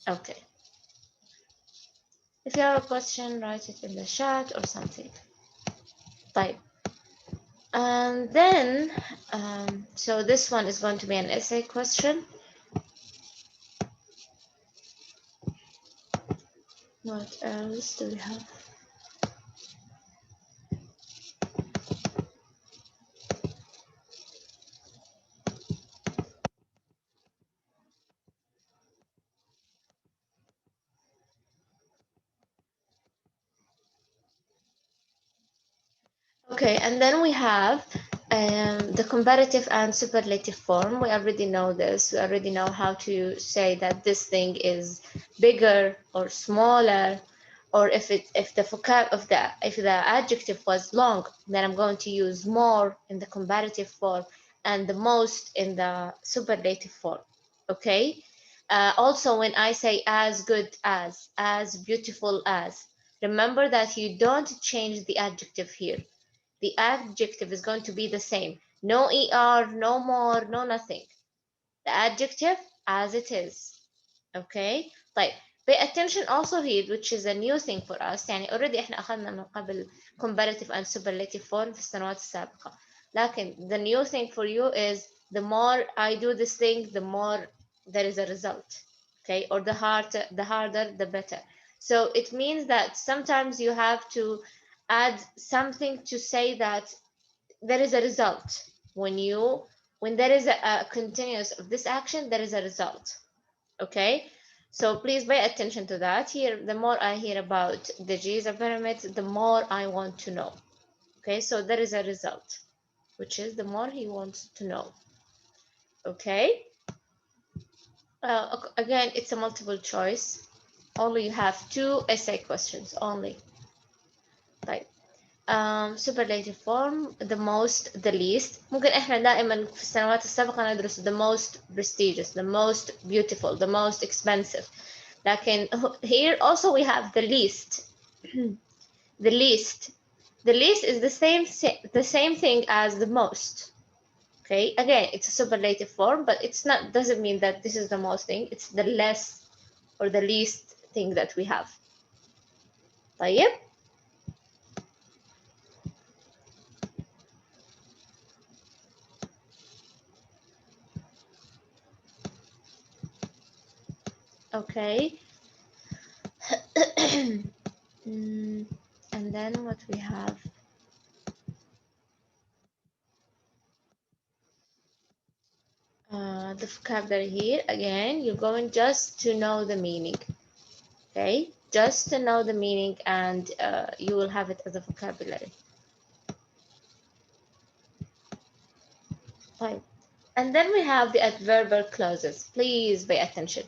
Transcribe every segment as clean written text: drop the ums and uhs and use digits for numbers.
Okay. If you have a question, write it in the chat or something. Type. And then, so this one is going to be an essay question. What else do we have? Okay, and then we have the comparative and superlative form. We already know this. We already know how to say that this thing is bigger or smaller, or if the adjective was long, then I'm going to use more in the comparative form and the most in the superlative form. Okay. Also, when I say as good as beautiful as, remember that you don't change the adjective here. The adjective is going to be the same. No ER, no more, no nothing. The adjective as it is. Okay. طيب, pay attention also here, which is a new thing for us. يعني already احنا أخذنا من قبل comparative and superlative form في السنوات السابقة. لكن the new thing for you is the more I do this thing, the more there is a result. Okay. Or the harder, the better. So it means that sometimes you have to add something to say that there is a result. When there is a continuous of this action, there is a result. Okay, so please pay attention to that. Here, the more I hear about the Giza pyramid, the more I want to know. Okay, so there is a result, which is the more he wants to know. Okay, again, it's a multiple choice. Only you have 2 essay questions only. Right. Superlative form, the most, the least. ممكن احنا دائما في السنوات السابقة ندرس the most prestigious, the most beautiful, the most expensive. لكن here also we have the least. The least. The least is the same thing as the most. Okay, again, it's a superlative form, but it's not, doesn't mean that this is the most thing. It's the less or the least thing that we have. طيب. Okay. And then what we have, the vocabulary here. Again, you're going just to know the meaning. Okay, just to know the meaning, and you will have it as a vocabulary. Fine. And then we have the adverbial clauses. Please pay attention.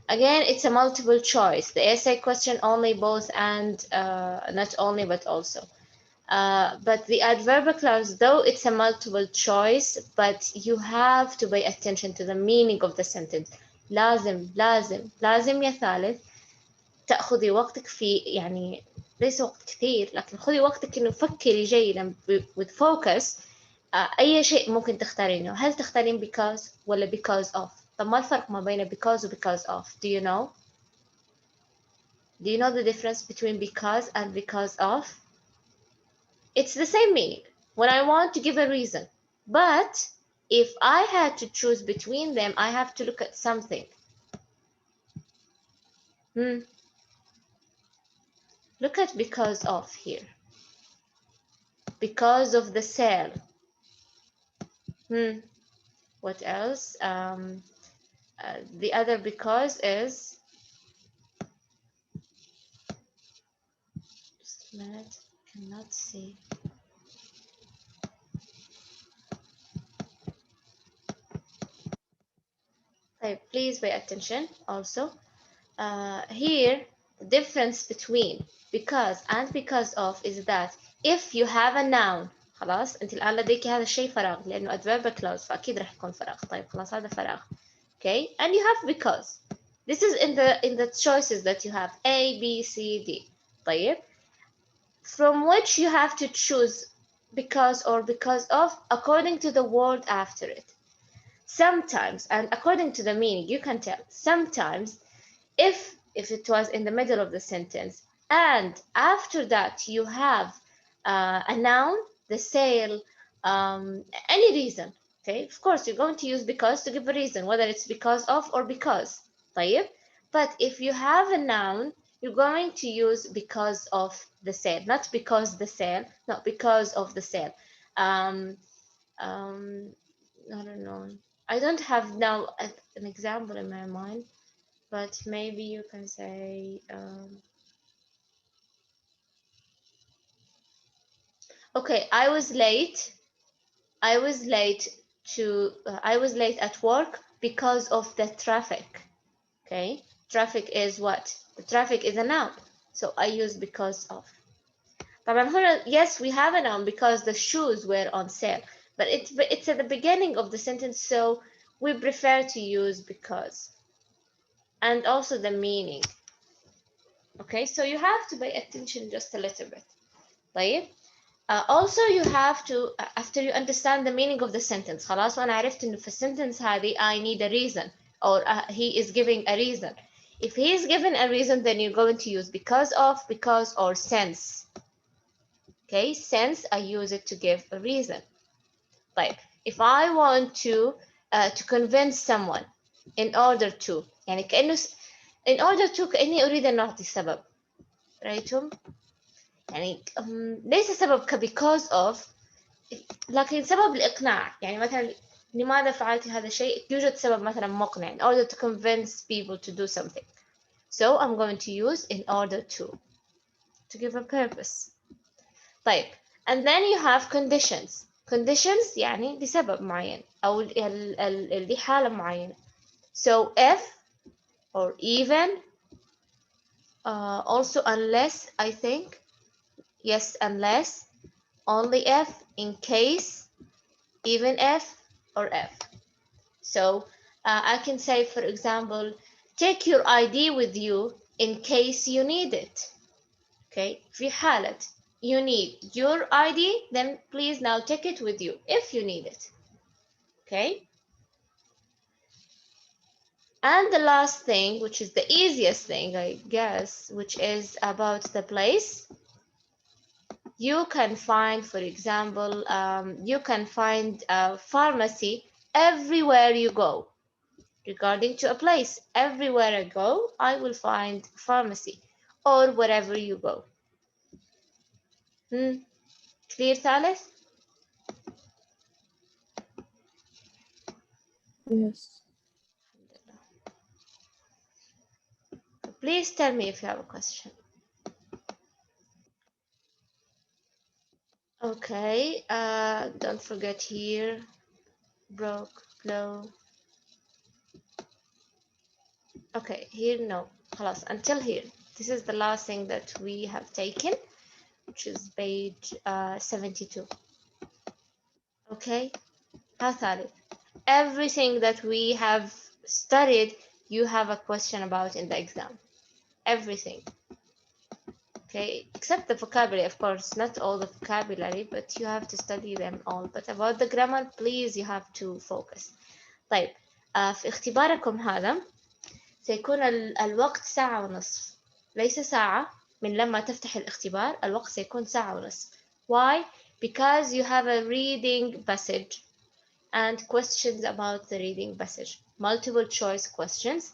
Again, it's a multiple choice. The essay question only, both, and not only but also. But the adverbial clause, though it's a multiple choice, but you have to pay attention to the meaning of the sentence. لازم لازم لازم يا ثالث تأخذي وقتك في، يعني ليس وقت كثير، لكن خذي وقتك إنه فكري جيدا with focus. أي شيء ممكن تختارينه. هل تختارين because ولا because of؟ طب ما الفرق ما بين because و because of؟ Do you know? Do you know the difference between because and because of? It's the same meaning when I want to give a reason. But if I had to choose between them, I have to look at something. Look at because of here. Because of the sale. What else? The other because is, just a minute, cannot see. Please pay attention also. Here, the difference between because and because of is that if you have a noun، خلاص انت الآن لديك هذا الشيء فراغ لأنه adverbial clause فأكيد راح يكون فراغ. طيب خلاص هذا فراغ. Okay, and you have because. This is in the choices that you have A, B, C, D. طيب, from which you have to choose because or because of according to the word after it. Sometimes, and according to the meaning, you can tell. Sometimes if it was in the middle of the sentence, and after that you have a noun, the sale, any reason. Okay, of course you're going to use because to give a reason, whether it's because of or because. طيب. But if you have a noun, you're going to use because of the sale, not because the sale, not because of the sale. Um, um, I don't know. I don't have now an example in my mind, but maybe you can say, okay, I was late. I was late I was late at work because of the traffic. Okay, traffic is what? The traffic is a noun, so I use because of. طبعا هنا, yes, we have a noun because the shoes were on sale, but it's at the beginning of the sentence, so we prefer to use because. And also the meaning. Okay, so you have to pay attention just a little bit. طيب. Also you have to, after you understand the meaning of the sentence, خلاص وأنا عرفت إنه في السنتنس هذه I need a reason, or he is giving a reason. If he is given a reason, then you're going to use because of, because, or since. Okay, since I use it to give a reason. Like if I want to convince someone in order to, يعني كأنه in order to كأني أريد أن أعطي سبب. رأيتم؟ يعني ليس سبب because of، لكن سبب الإقناع. يعني مثلا لماذا فعلت هذا الشيء؟ يوجد سبب مثلا مقنع in order to convince people to do something. So I'm going to use in order to give a purpose. طيب. And then you have conditions. Conditions يعني لسبب معين أو لحالة معينة. So if or even, also unless, I think. Yes, unless, only if, in case, even if, or if. So I can say, for example, take your ID with you in case you need it. Okay, في حالة you need your ID, then please now take it with you if you need it. Okay. And the last thing, which is the easiest thing, I guess, which is about the place. You can find, for example, you can find a pharmacy everywhere you go. Regarding to a place, everywhere I go, I will find pharmacy, or wherever you go. Clear, Thales? Yes. Please tell me if you have a question. Okay, don't forget here, broke, blow. Okay, here, no, خلاص, until here. This is the last thing that we have taken, which is page 72. Okay, ثالث. Everything that we have studied, you have a question about in the exam. Everything. Okay, except the vocabulary, of course, not all the vocabulary, but you have to study them all. But about the grammar, please, you have to focus. طيب، في اختباركم هذا سيكون الوقت ساعة ونصف، ليس ساعة. من لما تفتح الاختبار الوقت سيكون ساعة ونصف. Why? Because you have a reading passage and questions about the reading passage, multiple choice questions.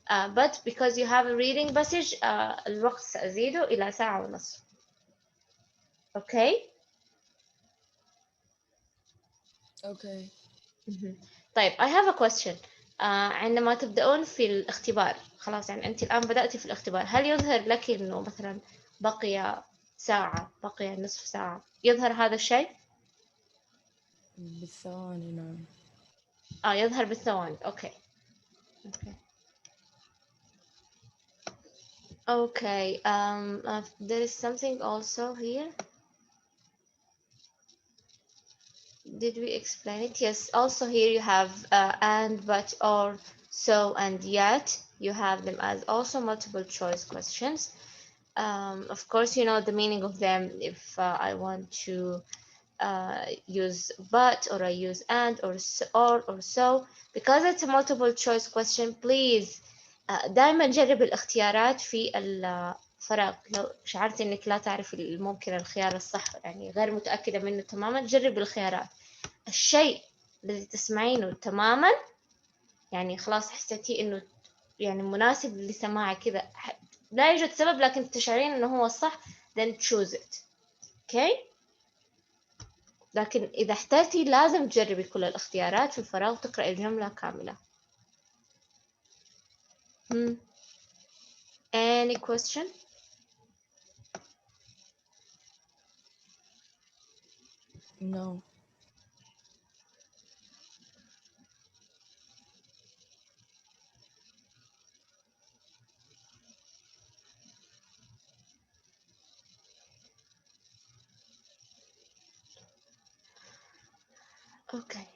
But because you have a reading passage, الوقت سأزيده إلى ساعة ونصف. Okay? Okay. طيب, I have a question. عندما تبدأون في الاختبار، خلاص يعني أنت الآن بدأتي في الاختبار، هل يظهر لك إنه مثلا بقي ساعة، بقي نصف ساعة، يظهر هذا الشيء؟ بالثواني نعم. يظهر بالثواني. Okay. Okay. There is something also here. Did we explain it? Yes. Also here you have and, but, or, so, and yet. You have them as also multiple choice questions. Of course, you know the meaning of them. If I want to use but, or I use and, or so, or so. Because it's a multiple choice question, please دائما جرب الاختيارات في الفراغ. لو شعرت انك لا تعرف ممكن الخيار الصح، يعني غير متأكدة منه تماما، جرب الخيارات. الشيء الذي تسمعينه تماما، يعني خلاص حسيتي انه يعني مناسب لسماعي كذا، لا يوجد سبب لكن تشعرين انه هو الصح، then choose it. اوكي. لكن اذا احترتي لازم تجربي كل الاختيارات في الفراغ وتقرأي الجملة كاملة. Any question? No. اوكي.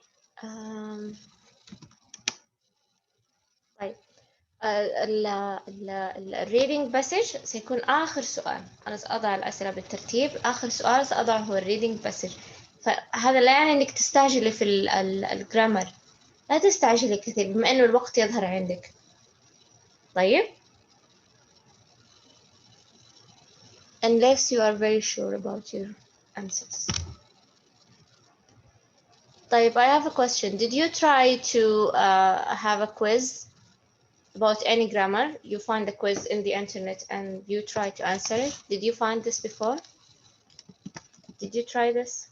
طيب، الريدنج باسج سيكون آخر سؤال. أنا سأضع الأسئلة بالترتيب، آخر سؤال سأضعه هو الريدنج باسج. فهذا لا يعني إنك تستعجلي في الجرامر، لا تستعجلي كثير بما إنه الوقت يظهر عندك. طيب، unless you are very sure about your answers. طيب, I have a question. Did you try to have a quiz about any grammar? You find a quiz in the internet and you try to answer it. Did you find this before? Did you try this?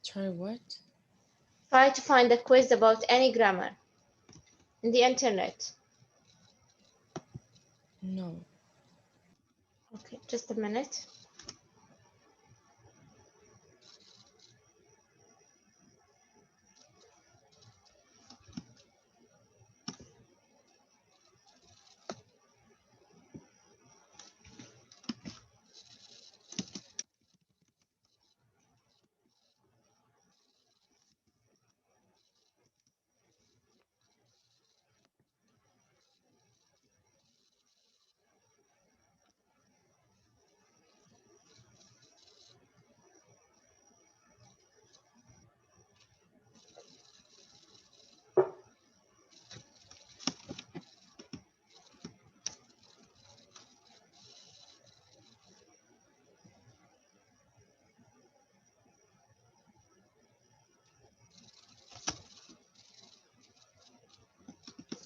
Try what? Try to find a quiz about any grammar in the internet. No. Okay, just a minute.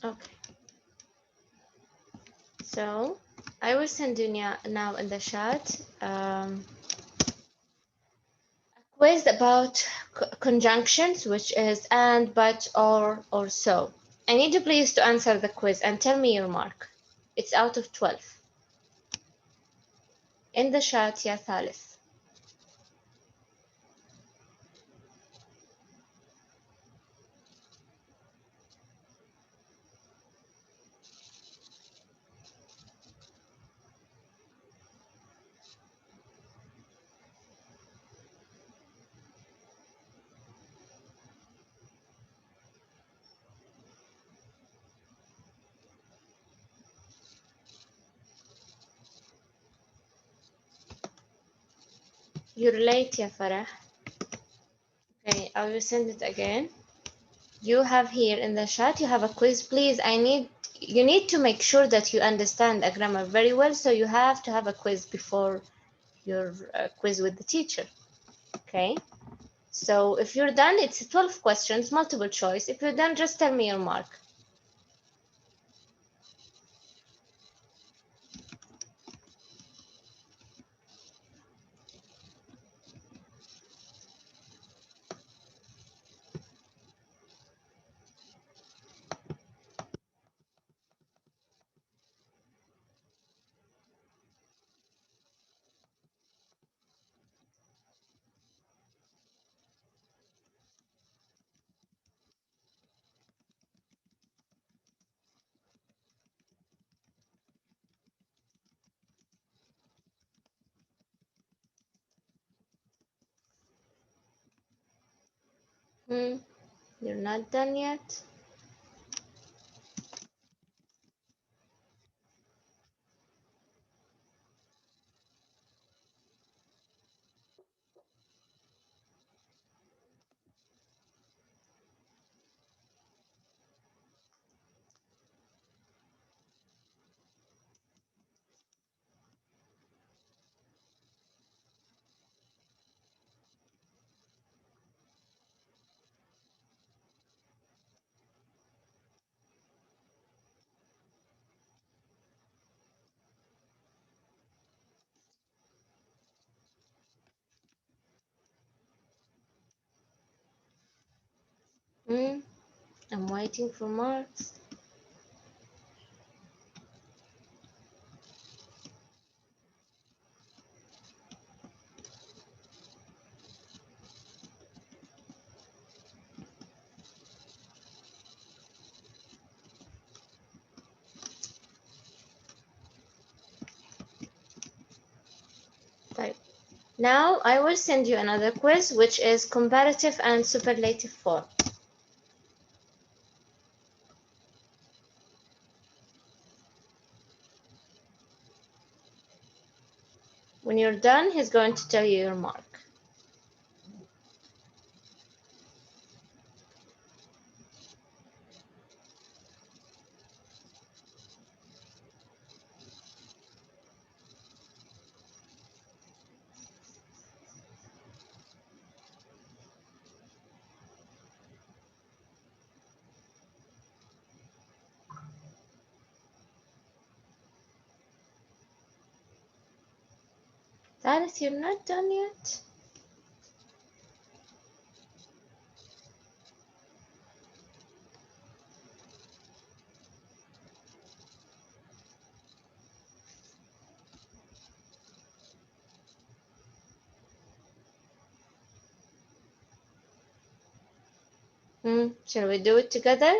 Okay. So I will send you now in the chat a quiz about conjunctions, which is and, but, or so. I need you please to answer the quiz and tell me your mark. It's out of 12. In the chat, يا ثالث. You're late, يا فرح. Okay, I will send it again. You have here in the chat, you have a quiz. Please, you need to make sure that you understand a grammar very well, so you have to have a quiz before your quiz with the teacher. Okay, so if you're done, it's 12 questions, multiple choice. If you're done, just tell me your mark. You're not done yet? I'm waiting for marks. Right. Now I will send you another quiz, which is comparative and superlative form. When you're done, he's going to tell you your mark. Alice, you're not done yet? Shall we do it together?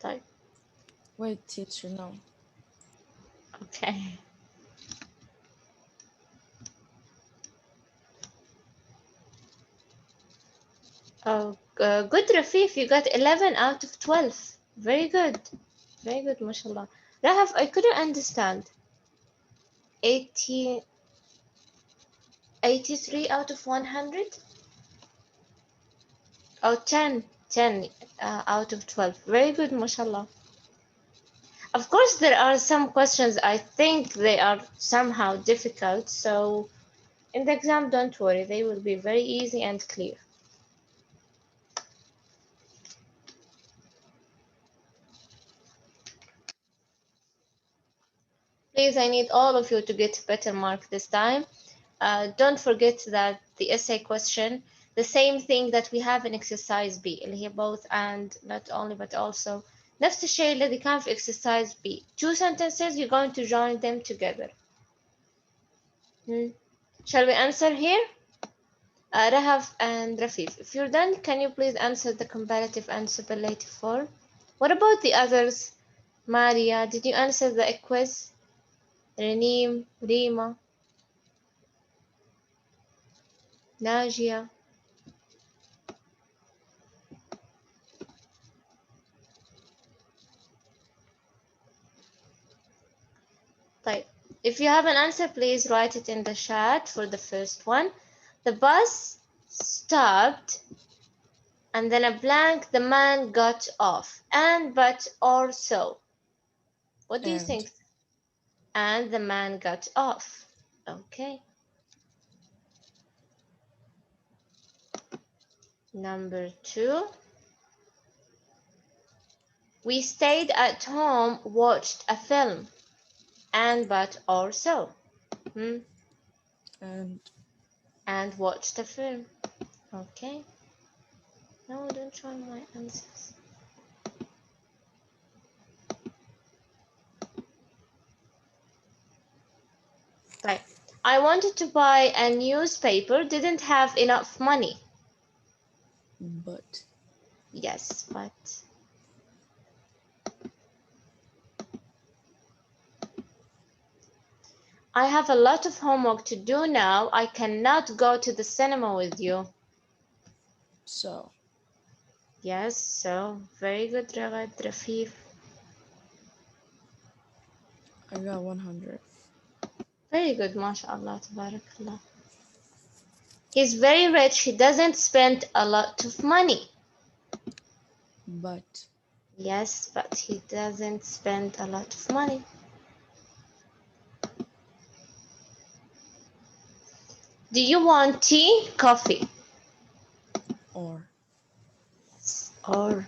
Type. Wait, teacher, no. Okay. Oh, good, Rafif. You got 11 out of 12. Very good. Very good, mashallah. Rahaf, I couldn't understand. 80, 83 out of 100? Oh, 10. 10 out of 12. Very good, mashallah. Of course, there are some questions I think they are somehow difficult. So in the exam, don't worry. They will be very easy and clear. Please, I need all of you to get better mark this time. Don't forget that the essay question, the same thing that we have in exercise B, اللي هي both and not only but also نفس الشيء الذي كان في exercise B. 2 sentences, you're going to join them together. Shall we answer here? Rahaf and Rafif, if you're done, can you please answer the comparative and superlative form? What about the others? Maria, did you answer the quiz? Reneem, Rima, Najia. طيب. If you have an answer, please write it in the chat for the first one. The bus stopped and then a blank, the man got off. And, but, or so. What do you And think? And the man got off. Okay. Number 2. We stayed at home, watched a film. And, but, or so. and And watched a film. Okay. No, don't try my answers. Right. I wanted to buy a newspaper, didn't have enough money. but Yes, but I have a lot of homework to do now. I cannot go to the cinema with you. so Yes, so very good, Ragad Rafif. I got 100. Very good, mashallah, tabarakallah. He's very rich. He doesn't spend a lot of money. But Yes, but he doesn't spend a lot of money. Do you want tea? Coffee? or Yes, or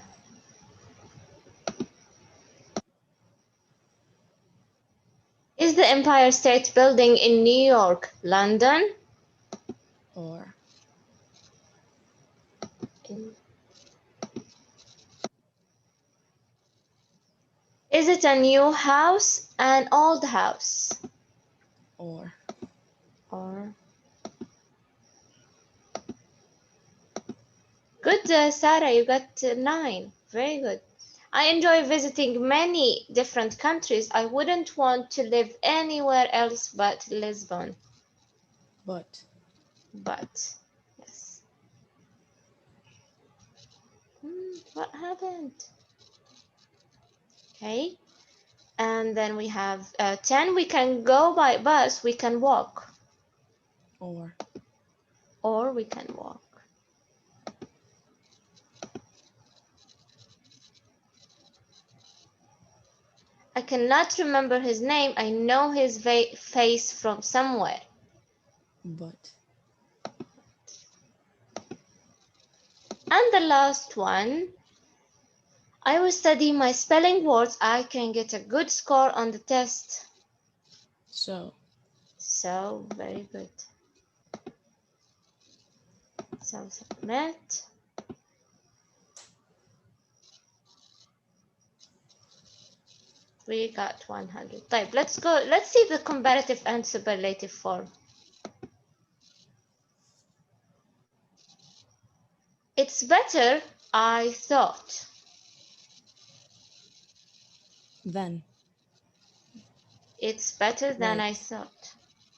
Empire State Building in New York, London? Or. Is it a new house, an old house? Or. Or. Good, Sarah, you got 9. Very good. I enjoy visiting many different countries. I wouldn't want to live anywhere else but Lisbon. But. But, yes. What happened? Okay. And then we have 10. We can go by bus. We can walk. Or. Or we can walk. I cannot remember his name. I know his face from somewhere. But. And the last one. I will study my spelling words. I can get a good score on the test. So. So, very good. So, submit. We got 100. طيب, let's go. Let's see the comparative and superlative form. It's better, I thought. Then. It's better than Right. I thought.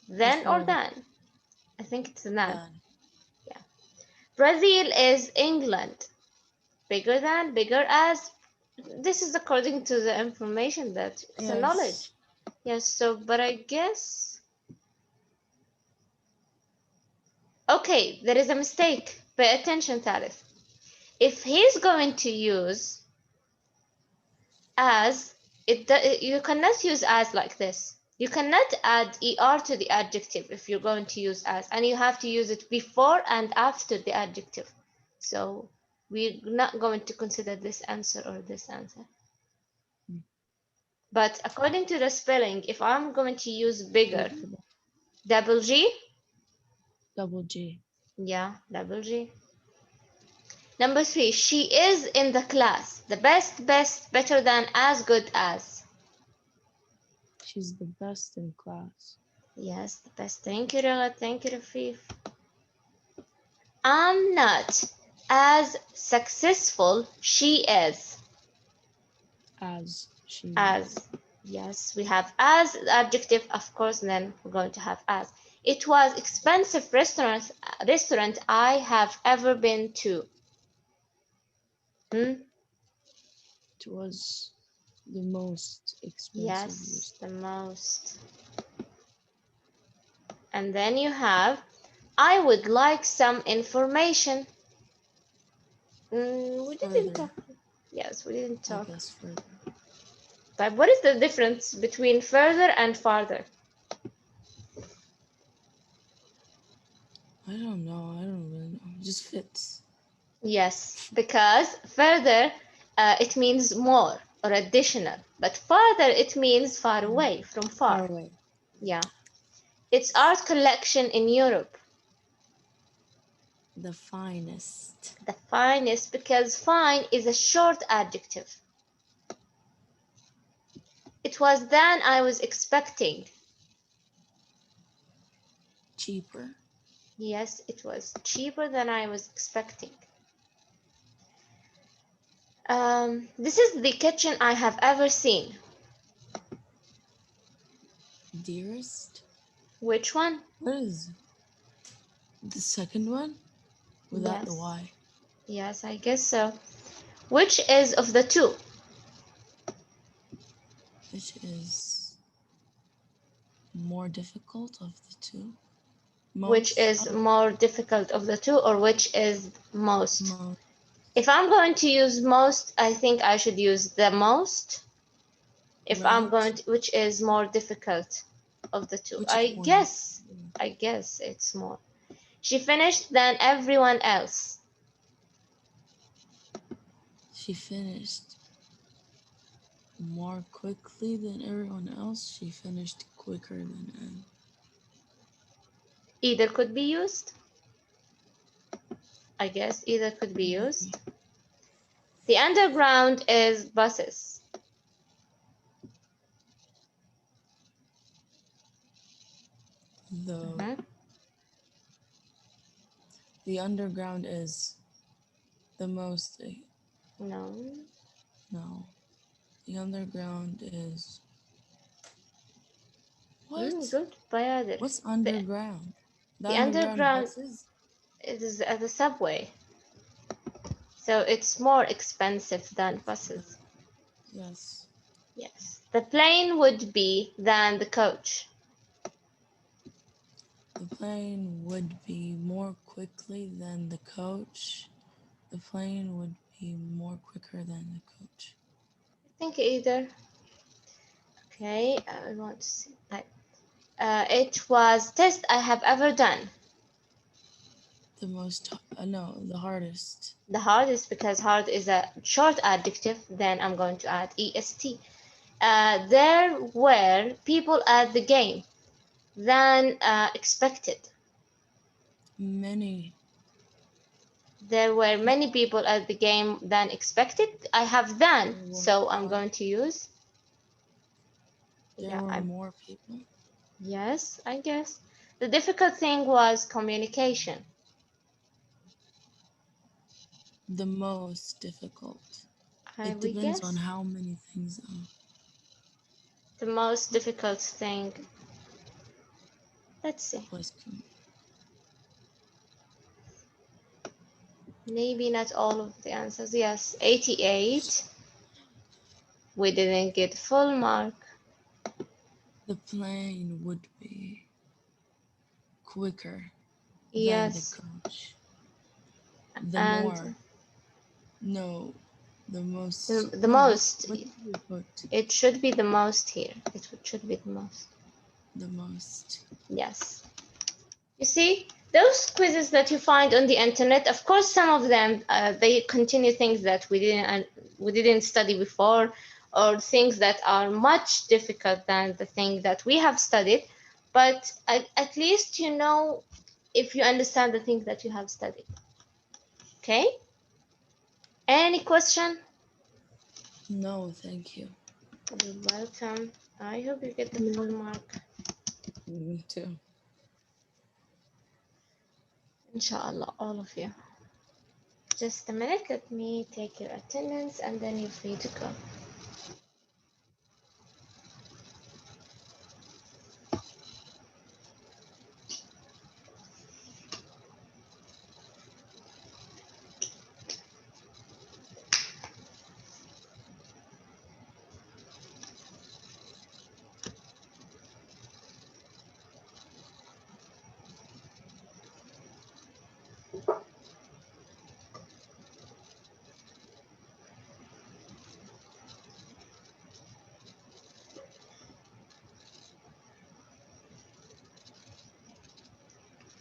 Then or than? I think it's than. Yeah. Brazil is England. Bigger than, bigger as. This is according to the information that it's a knowledge. Yes, so, but I guess. Okay, there is a mistake. Pay attention, Thalith. If he's going to use as, you cannot use as like this. You cannot add er to the adjective if you're going to use as, and you have to use it before and after the adjective. So we're not going to consider this answer or this answer. But according to the spelling, if I'm going to use bigger, double G? Double G. Yeah, double G. Number 3, she is in the class. The best, better than, as good as. She's the best in class. Yes, the best. Thank you, Raghat. Thank you, Rafif. I'm not as successful. She is. As she As. is. Yes, we have as adjective, of course, and then we're going to have as. It was expensive restaurant I have ever been to. It was the most expensive. Yes, the most. And then you have, I would like some information. We didn't talk. Yes, we didn't talk. I guess further. But what is the difference between further and farther? I don't know. I don't really know. It just fits. Yes, because further, it means more or additional. But farther, it means far away, from far. Far away. Yeah. It's art collection in Europe. The finest. The finest, because fine is a short adjective. It was than I was expecting. Cheaper. Yes, it was cheaper than I was expecting. This is the kitchen I have ever seen. Dearest. Which one? What is the second one? Without the Y. Yes, I guess so. Which is of the two? Which is more difficult of the two? Most. Which is more difficult of the two, or which is most? If I'm going to use most, I think I should use the most. If I'm going to, which is more difficult of the two? I guess it's more. She finished than everyone else. She finished more quickly than everyone else. She finished quicker than Anne. Either could be used. I guess either could be Maybe. used. The underground is buses. The the underground is the most. No. No. The underground is what? Good. Bayadir. What's underground? The The underground underground buses? is at the subway. So it's more expensive than buses. Yes. Yes. The plane would be than the coach. The plane would be more quickly than the coach. The plane would be more quicker than the coach. I think either. Okay, I want to see. It was test I have ever done. The most, no, the hardest. The hardest because hard is a short adjective. Then I'm going to add est. There were people at the game than expected. Many. There were many people at the game than expected. I have than, There were so I'm more. going to use. There were more people. Yes, I guess. The difficult thing was communication. The most difficult. I It we depends on guess how many things. the most difficult thing. Let's see. Was Maybe not all of the answers. Yes, 88. We didn't get full mark. the plane would be quicker than the Yes, coach. The and more. No. The most. the No, most. what did you put? It should be the most here. It should be the most. The most. Yes. You see, those quizzes that you find on the internet, of course, some of them they continue things that we didn't study before, or things that are much difficult than the thing that we have studied. But at least you know if you understand the things that you have studied. Okay? Any question? No, thank you. You're welcome. I hope you get the full mark. Me too. Inshallah, all of you. Just a minute, let me take your attendance and then you're free to go.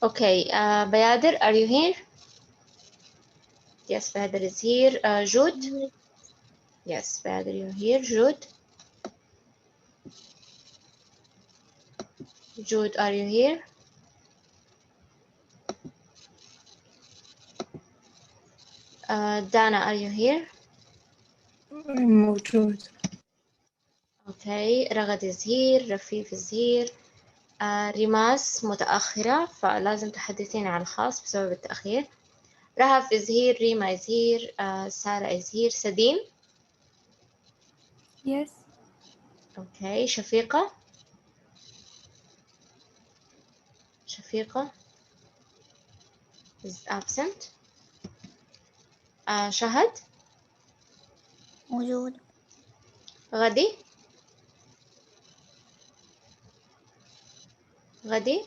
Okay, Bayadir, are you here? Yes, Bayadir is here. Jude? Yes, Bayadir, you're here. Jude? Jude, are you here? Dana, are you here? موجود. Okay, Ragad is here. Rafif is here. ريماس متأخرة فلازم تحدثين على الخاص بسبب التأخير. Rahaf is here. Rima is here. Sarah is here. Sadim? Yes. Okay, Shafiqa? Shafiqa is absent. Shahad? موجود. غدي؟ غدي؟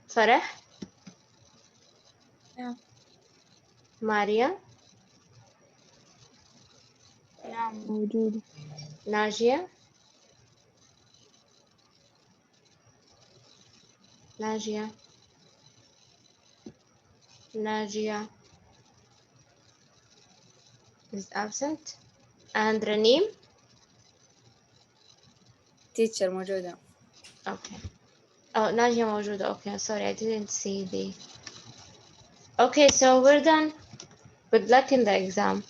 فرح؟ نعم. ماريا؟ نعم موجود. ناجية؟ ناجية؟ ناجية is absent. And Raneem? teacher موجودة. Okay. Oh, Najia موجودة. Okay, sorry, I didn't see the. Okay, so we're done. Good luck in the exam.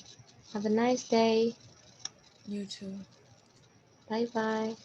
Have a nice day. You too. Bye bye.